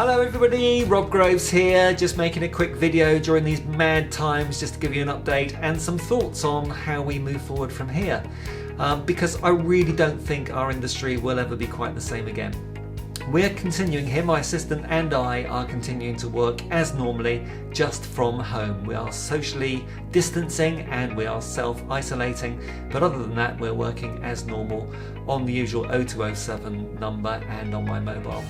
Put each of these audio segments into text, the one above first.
Hello everybody, Rob Groves here, just making a quick video during these mad times just to give you an update and some thoughts on how we move forward from here. Because I really don't think our industry will ever be quite the same again. We're continuing here, my assistant and I are continuing to work as normally, just from home. We are socially distancing and we are self-isolating, but other than that we're working as normal on the usual 0207 number and on my mobile.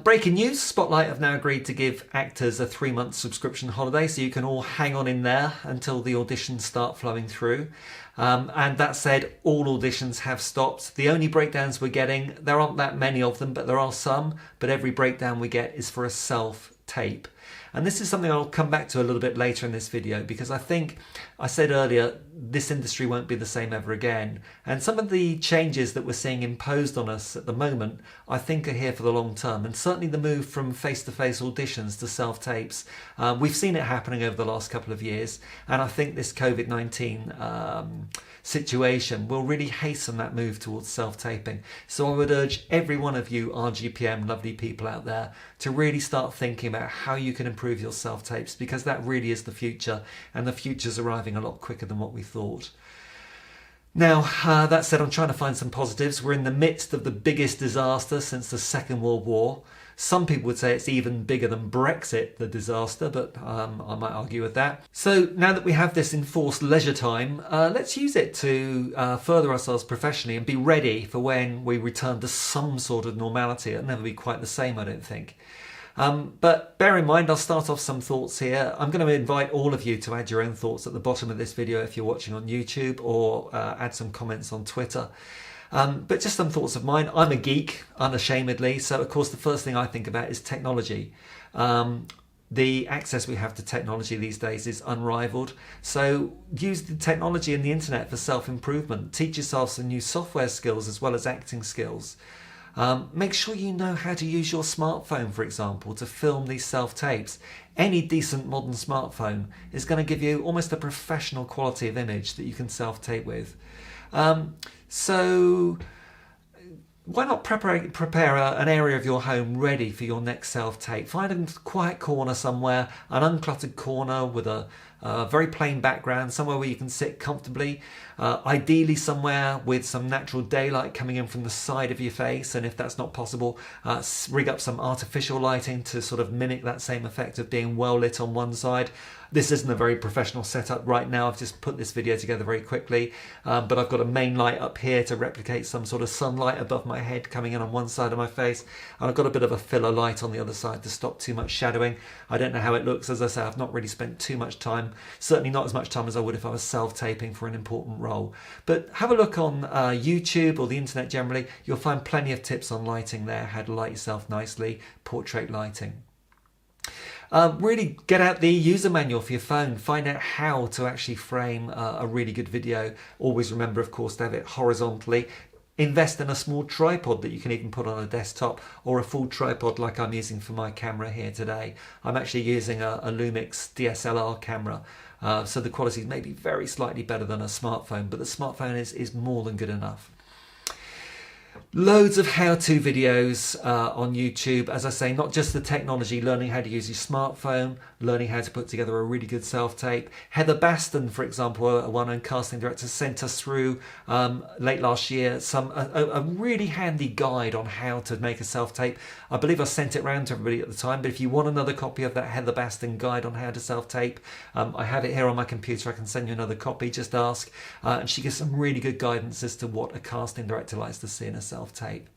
Breaking news, Spotlight have now agreed to give actors a 3-month subscription holiday, so you can all hang on in there until the auditions start flowing through. And that said, all auditions have stopped. The only breakdowns we're getting, there aren't that many of them, but there are some, but every breakdown we get is for a self-tape. And this is something I'll come back to a little bit later in this video, because I think I said earlier, this industry won't be the same ever again. And some of the changes that we're seeing imposed on us at the moment, I think are here for the long term. And certainly the move from face-to-face auditions to self-tapes, we've seen it happening over the last couple of years. And I think this COVID-19 situation will really hasten that move towards self-taping. So I would urge every one of you RGPM lovely people out there to really start thinking about how you can improve your self-tapes, because that really is the future, and the future's arriving a lot quicker than what we thought. Now, that said, I'm trying to find some positives. We're in the midst of the biggest disaster since the Second World War. Some people would say it's even bigger than Brexit, the disaster, but I might argue with that. So now that we have this enforced leisure time, let's use it to further ourselves professionally and be ready for when we return to some sort of normality. It'll never be quite the same, I don't think. But bear in mind, I'll start off some thoughts here. I'm going to invite all of you to add your own thoughts at the bottom of this video if you're watching on YouTube, or add some comments on Twitter. But just some thoughts of mine. I'm a geek, unashamedly, so of course the first thing I think about is technology. The access we have to technology these days is unrivaled. So use the technology and the internet for self-improvement. Teach yourself some new software skills as well as acting skills. Make sure you know how to use your smartphone, for example, to film these self-tapes. Any decent modern smartphone is going to give you almost a professional quality of image that you can self-tape with. So why not prepare an area of your home ready for your next self-tape? Find a quiet corner somewhere, an uncluttered corner with a very plain background, somewhere where you can sit comfortably, ideally somewhere with some natural daylight coming in from the side of your face, and if that's not possible, rig up some artificial lighting to sort of mimic that same effect of being well lit on one side. This isn't a very professional setup right now. I've just put this video together very quickly, but I've got a main light up here to replicate some sort of sunlight above my head coming in on one side of my face, and I've got a bit of a filler light on the other side to stop too much shadowing. I don't know how it looks. As I say, I've not really spent too much time, certainly not as much time as I would if I was self-taping for an important role. But have a look on YouTube or the internet generally. You'll find plenty of tips on lighting there, how to light yourself nicely, portrait lighting. Really get out the user manual for your phone. Find out how to actually frame a really good video. Always remember, of course, to have it horizontally. Invest in a small tripod that you can even put on a desktop, or a full tripod like I'm using for my camera here today. I'm actually using a Lumix DSLR camera, so the quality may be very slightly better than a smartphone, but the smartphone is more than good enough. Loads of how-to videos on YouTube. As I say, not just the technology, learning how to use your smartphone, learning how to put together a really good self-tape. Heather Baston, for example, a well-known casting director, sent us through late last year a really handy guide on how to make a self-tape. I believe I sent it around to everybody at the time, but if you want another copy of that Heather Baston guide on how to self-tape, I have it here on my computer. I can send you another copy, just ask. And she gives some really good guidance as to what a casting director likes to see in a self-tape.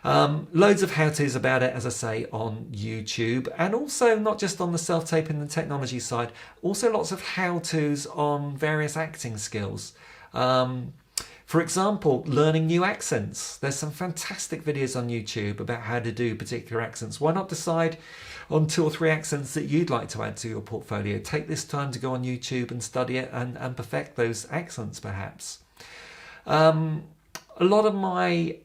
Loads of how-tos about it, as I say, on YouTube, and also not just on the self-taping and technology side, also lots of how-tos on various acting skills. For example, learning new accents. There's some fantastic videos on YouTube about how to do particular accents. Why not decide on 2 or 3 accents that you'd like to add to your portfolio? Take this time to go on YouTube and study it and perfect those accents, perhaps. A lot of my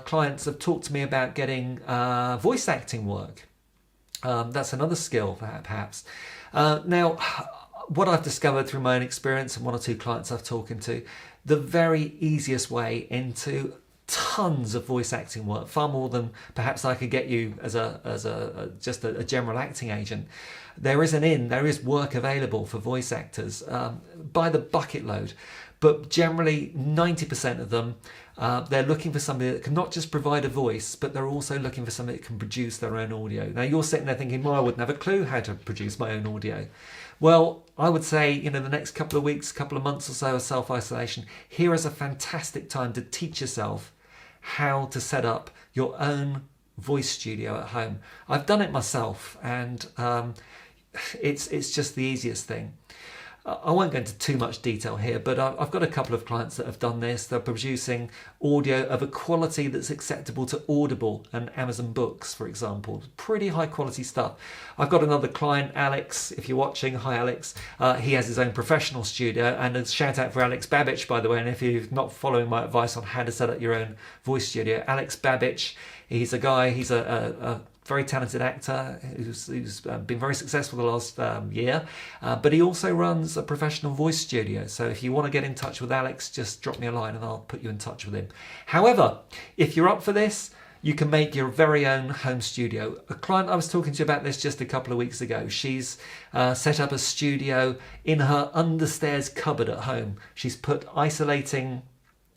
clients have talked to me about getting voice acting work. That's another skill, perhaps. Now, what I've discovered through my own experience and 1 or 2 clients I've talked to, the very easiest way into tons of voice acting work, far more than perhaps I could get you as just a general acting agent. There is work available for voice actors by the bucket load, but generally 90% of them, they're looking for somebody that can not just provide a voice, but they're also looking for somebody that can produce their own audio. Now you're sitting there thinking, well, I wouldn't have a clue how to produce my own audio. Well, I would say, the next couple of weeks, couple of months or so of self-isolation, here is a fantastic time to teach yourself how to set up your own voice studio at home. I've done it myself, and it's just the easiest thing. I won't go into too much detail here, but I've got a couple of clients that have done this. They're producing audio of a quality that's acceptable to Audible and Amazon Books, for example. Pretty high quality stuff. I've got another client, Alex, if you're watching, hi Alex. He has his own professional studio, and a shout out for Alex Babbage, by the way. And if you're not following my advice on how to set up your own voice studio, Alex Babbage, he's a very talented actor who's been very successful the last year, but he also runs a professional voice studio. So if you want to get in touch with Alex, just drop me a line and I'll put you in touch with him. However, if you're up for this, you can make your very own home studio. A client I was talking to about this just a couple of weeks ago, she's set up a studio in her understairs cupboard at home. She's put isolating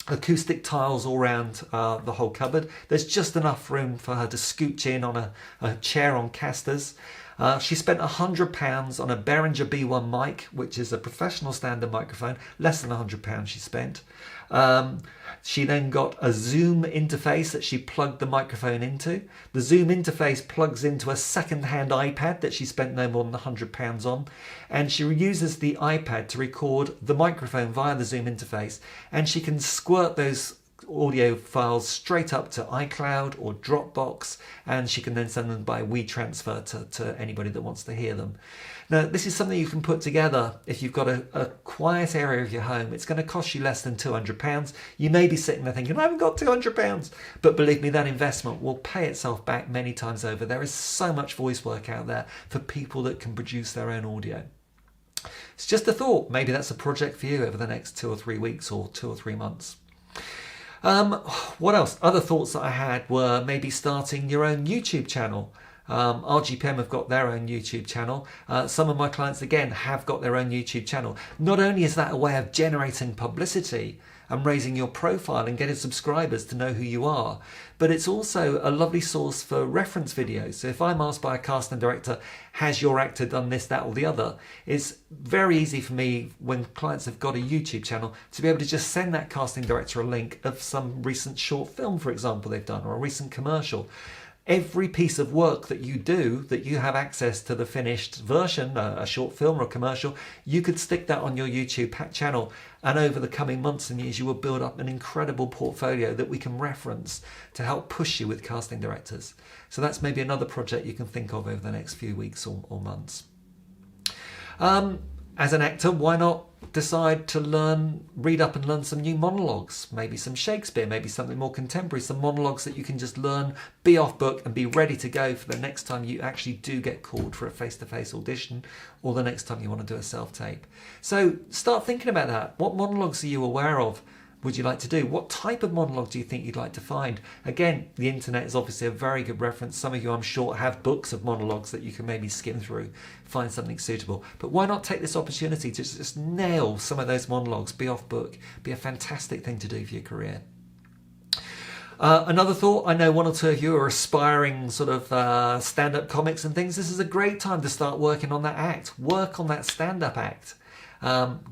acoustic tiles all around the whole cupboard. There's just enough room for her to scooch in on a chair on casters. She spent £100 on a Behringer B1 mic, which is a professional standard microphone. Less than £100 she spent. She then got a Zoom interface that she plugged the microphone into. The Zoom interface plugs into a second-hand iPad that she spent no more than £100 on. And she uses the iPad to record the microphone via the Zoom interface. And she can squirt those audio files straight up to iCloud or Dropbox, and she can then send them by WeTransfer to anybody that wants to hear them. Now, this is something you can put together if you've got a quiet area of your home. It's going to cost you less than £200. You may be sitting there thinking, I haven't got £200. But believe me, that investment will pay itself back many times over. There is so much voice work out there for people that can produce their own audio. It's just a thought. Maybe that's a project for you over the next 2 or 3 weeks or 2 or 3 months. What else? Other thoughts that I had were maybe starting your own YouTube channel. RGPM have got their own YouTube channel. Some of my clients, again, have got their own YouTube channel. Not only is that a way of generating publicity and raising your profile and getting subscribers to know who you are, but it's also a lovely source for reference videos. So if I'm asked by a casting director, has your actor done this, that or the other, it's very easy for me when clients have got a YouTube channel to be able to just send that casting director a link of some recent short film, for example, they've done, or a recent commercial. Every piece of work that you do, that you have access to the finished version, a short film or a commercial, you could stick that on your YouTube channel, and over the coming months and years you will build up an incredible portfolio that we can reference to help push you with casting directors. So that's maybe another project you can think of over the next few weeks or months. As an actor, why not decide to read up and learn some new monologues, maybe some Shakespeare, maybe something more contemporary, some monologues that you can just learn, be off book and be ready to go for the next time you actually do get called for a face-to-face audition, or the next time you want to do a self-tape. So start thinking about that. What monologues are you aware of? Would you like to do? What type of monologue do you think you'd like to find? Again, the internet is obviously a very good reference. Some of you, I'm sure, have books of monologues that you can maybe skim through, find something suitable. But why not take this opportunity to just nail some of those monologues, be off book, be a fantastic thing to do for your career. Another thought, I know 1 or 2 of you are aspiring sort of stand-up comics and things. This is a great time to start working on that act. Work on that stand-up act.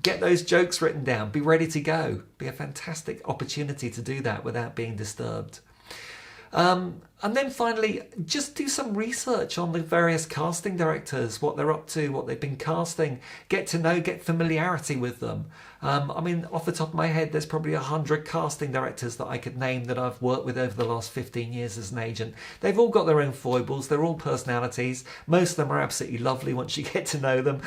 Get those jokes written down, be ready to go. Be a fantastic opportunity to do that without being disturbed. And then finally, just do some research on the various casting directors, what they're up to, what they've been casting. Get to know, get familiarity with them. I mean, off the top of my head, there's probably 100 casting directors that I could name that I've worked with over the last 15 years as an agent. They've all got their own foibles. They're all personalities. Most of them are absolutely lovely once you get to know them.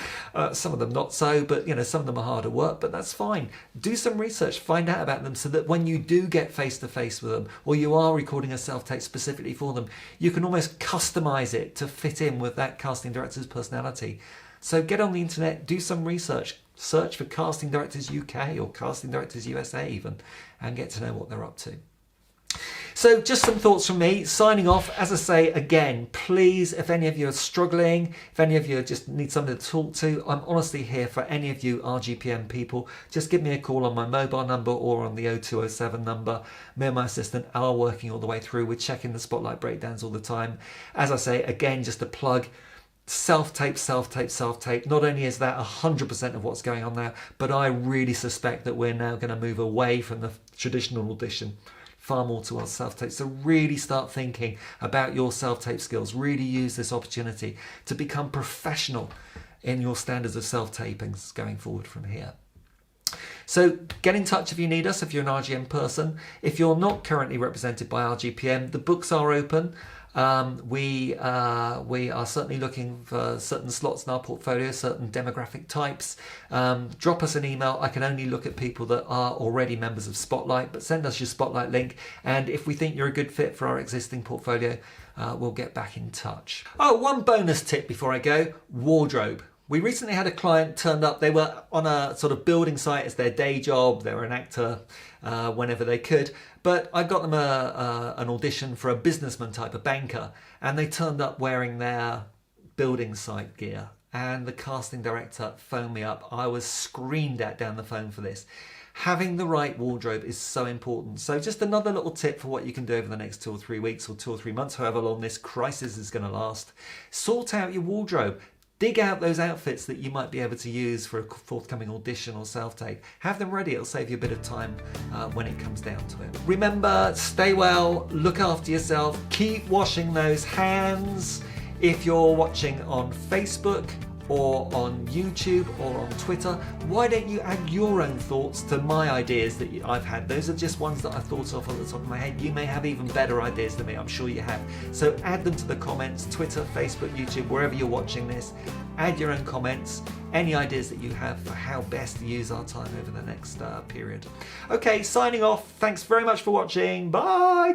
Some of them not so, but some of them are harder work, but that's fine. Do some research, find out about them so that when you do get face-to-face with them, or you are recording a self-tape specifically for them, you can almost customize it to fit in with that casting director's personality. So get on the internet, do some research, search for Casting Directors UK or Casting Directors USA even, and get to know what they're up to. So just some thoughts from me, signing off. As I say, again, please, if any of you are struggling, if any of you just need somebody to talk to, I'm honestly here for any of you RGPM people. Just give me a call on my mobile number or on the 0207 number. Me and my assistant are working all the way through. We're checking the spotlight breakdowns all the time. As I say, again, just a plug. Self-tape, self-tape, self-tape. Not only is that 100% of what's going on now, but I really suspect that we're now going to move away from the traditional audition far more towards self-tape. So really start thinking about your self-tape skills. Really use this opportunity to become professional in your standards of self-tapings going forward from here. So get in touch if you need us, if you're an RGM person. If you're not currently represented by RGPM, the books are open. We are certainly looking for certain slots in our portfolio, certain demographic types. Drop us an email. I can only look at people that are already members of Spotlight, but send us your Spotlight link. And if we think you're a good fit for our existing portfolio, we'll get back in touch. Oh, one bonus tip before I go, wardrobe. We recently had a client turned up. They were on a sort of building site as their day job. They were an actor whenever they could. But I got them an audition for a businessman type, a banker. And they turned up wearing their building site gear. And the casting director phoned me up. I was screamed at down the phone for this. Having the right wardrobe is so important. So just another little tip for what you can do over the next 2 or 3 weeks or 2 or 3 months, however long this crisis is going to last. Sort out your wardrobe. Dig out those outfits that you might be able to use for a forthcoming audition or self-tape. Have them ready, it'll save you a bit of time when it comes down to it. Remember, stay well, look after yourself, keep washing those hands. If you're watching on Facebook or on YouTube or on Twitter, why don't you add your own thoughts to my ideas that I've had? Those are just ones that I thought of on the top of my head. You may have even better ideas than me, I'm sure you have. So add them to the comments, Twitter, Facebook, YouTube, wherever you're watching this. Add your own comments, any ideas that you have for how best to use our time over the next period. Okay, signing off. Thanks very much for watching. Bye!